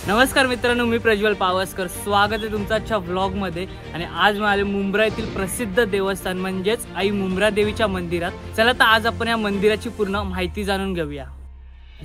नमस्कार मित्रांनो, मी प्रज्वल पावसकर। स्वागत आहे तुमचं आजच्या व्लॉग मध्ये। आणि आज मी आले मुंब्रा येथील प्रसिद्ध देवस्थान म्हणजेच आई मुंब्रा देवीच्या मंदिरात। चला तर आज आपण या मंदिराची पूर्ण माहिती जाणून घेऊया।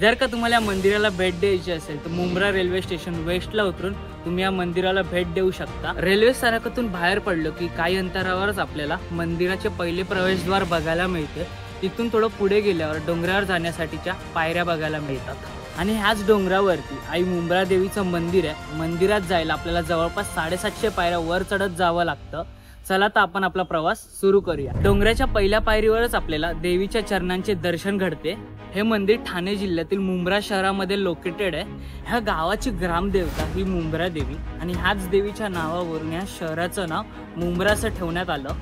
जर का तुम्हाला या मंदिराला भेट द्यायची असेल तर मुंब्रा रेल्वे स्टेशन वेस्टला उतरून तुम्ही या मंदिराला भेट देऊ शकता। रेल्वे स्थानकातून बाहेर पडलो की काही अंतरावरच आपल्याला मंदिराचे पहिले प्रवेशद्वार बघायला मिळते। तिथून थोडं पुढे गेल्यावर डोंगरावर जाण्यासाठीच्या पायऱ्या बघायला मिळतात। आणि ह्याच डोंगरावरती आई मुंब्रा देवीचं मंदिर आहे। मंदिरात जायला आपल्याला जवळपास 750 पायऱ्या वर चढत जावं लागतं। चला तर आपण आपला प्रवास सुरू करूया। डोंगराच्या पहिल्या पायरीवरच आपल्याला देवीच्या चरणांचे दर्शन घडते। हे मंदिर ठाणे जिल्ह्यातील मुंब्रा शहरामध्ये लोकेटेड आहे। ह्या गावाची ग्रामदेवता ही मुंब्रा देवी आणि ह्याच देवीच्या नावावरून या शहराचं नाव मुंब्रा असं ठेवण्यात आलं।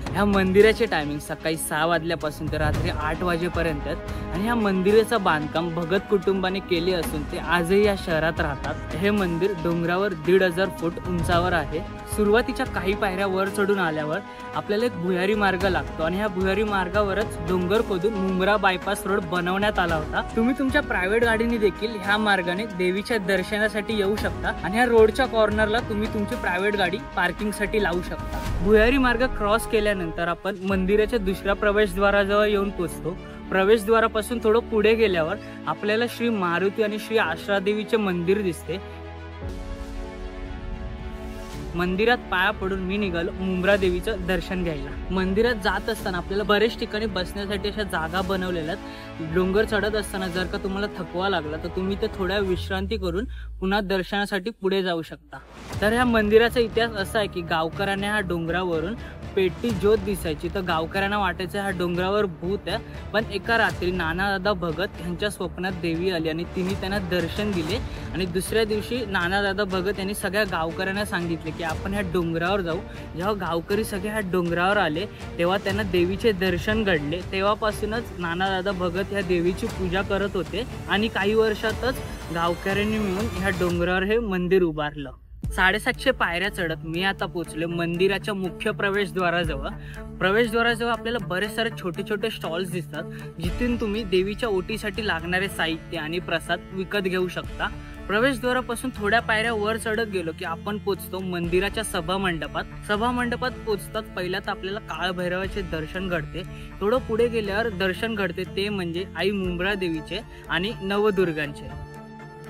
ह्या मंदिराचे टायमिंग सकाळी 6 वाजल्यापासून ते रात्री 8 वाजेपर्यंत आणि ह्या मंदिराचं बांधकाम भगत कुटुंबाने केले असून ते आजही या शहरात राहतात। हे मंदिर डोंगरावर 1,500 फूट उंचावर आहे। सुरुवातीच्या काही पायऱ्या वर चढून आल्यावर आपल्याला एक भुयारी मार्ग लागतो आणि ह्या भुयारी मार्गावरच डोंगर खोदून मुंब्रा बायपास रोड बनवण्यात आला होता। तुम्ही तुमच्या प्रायव्हेट गाडीने देखील ह्या मार्गाने देवीच्या दर्शनासाठी येऊ शकता आणि ह्या रोडच्या कॉर्नरला तुम्ही तुमची प्रायव्हेट गाडी पार्किंगसाठी लावू शकता। भुयारी मार्ग क्रॉस केल्यानंतर आपण मंदिराच्या दुसऱ्या प्रवेशद्वाराजवळ येऊन पोहोचतो। प्रवेशद्वारापासून थोडं पुढे गेल्यावर आपल्याला श्री मारुती आणि श्री आश्रादेवीचे मंदिर दिसते। मंदिरात पाया पडून मी निघालो मुंब्रा देवीचं दर्शन घ्यायला। मंदिरात जात असताना आपल्याला बरेच ठिकाणी बसण्यासाठी अशा जागा बनवलेल्या आहेत। डोंगर चढत असताना जर का तुम्हाला थकवा लागला तर तुम्ही ते थोड्या विश्रांती करून पुन्हा दर्शनासाठी पुढे जाऊ शकता। तर ह्या मंदिराचा इतिहास असा आहे की गावकऱ्यांना ह्या डोंगरावरून पेटी ज्योत दिसायची तर गावकऱ्यांना वाटायचं ह्या डोंगरावर भूत आहे। पण एका रात्री नानादादा भगत यांच्या स्वप्नात देवी आली आणि तिने त्यांना दर्शन दिले आणि दुसऱ्या दिवशी नानादादा भगत यांनी सगळ्या गावकऱ्यांना सांगितले की आपण ह्या डोंगरावर जाऊ। जेव्हा गावकरी सगळे ह्या डोंगरावर आले तेव्हा त्यांना देवीचे दर्शन घडले। तेव्हापासूनच नानादादा भगत ह्या देवीची पूजा करत होते आणि काही वर्षातच गावकऱ्यांनी मिळून ह्या डोंगरावर हे मंदिर उभारलं। 750 पायऱ्या चढत मी आता पोहोचले मंदिराच्या मुख्य प्रवेशद्वाराजवळ। प्रवेशद्वाराजवळ आपल्याला बरेच सारे छोटे छोटे स्टॉल्स दिसतात जिथून तुम्ही देवीच्या ओटीसाठी लागणारे साहित्य आणि प्रसाद विकत घेऊ शकता। प्रवेशद्वारापासून थोड्या पायऱ्या वर चढत गेलो की आपण पोहोचतो मंदिराच्या सभा मंडपात। सभा मंडपात पोहोचतात पहिला तर आपल्याला काळभैरवाचे दर्शन घडते। थोडं पुढे गेल्यावर दर्शन घडते ते म्हणजे आई मुंब्रा देवीचे आणि नवदुर्गांचे।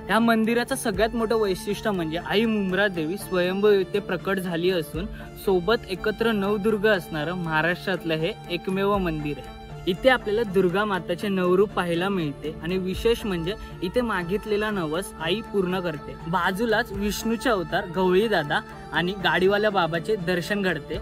या मंदिराचं सगळ्यात मोठं वैशिष्ट्य म्हणजे आई मुंब्रा देवी स्वयंभू येथे प्रकट झाली असून सोबत एकत्र नवदुर्गा असणारं महाराष्ट्रातलं हे एकमेव मंदिर आहे। इथे आपल्याला दुर्गा माताचे नवरूप पाहायला मिळते आणि विशेष म्हणजे इथे मागितलेला नवस आई पूर्ण करते। बाजूलाच विष्णूचे अवतार गवळी दादा आणि गाडीवाल्या बाबाचे दर्शन घडते।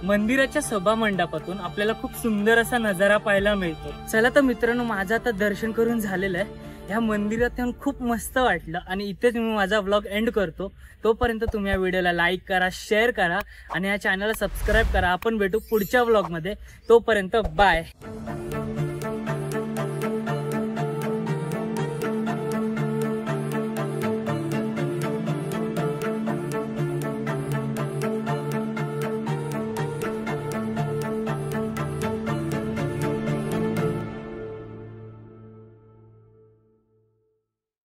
मंदिराच्या सभा मंडपातून आपल्याला खूप सुंदर असा नजारा पाहायला मिळतो। चला तर मित्रांनो, माझं आता दर्शन करून झालेलं आहे। ह्या मंदिरात येऊन खूप मस्त वाटलं आणि इथेच मी माझा व्लॉग एंड करतो। तोपर्यंत तुम्ही या व्हिडिओला लाईक करा, शेअर करा आणि या चॅनलला सबस्क्राईब करा। आपण भेटू पुढच्या व्लॉगमध्ये। तोपर्यंत बाय।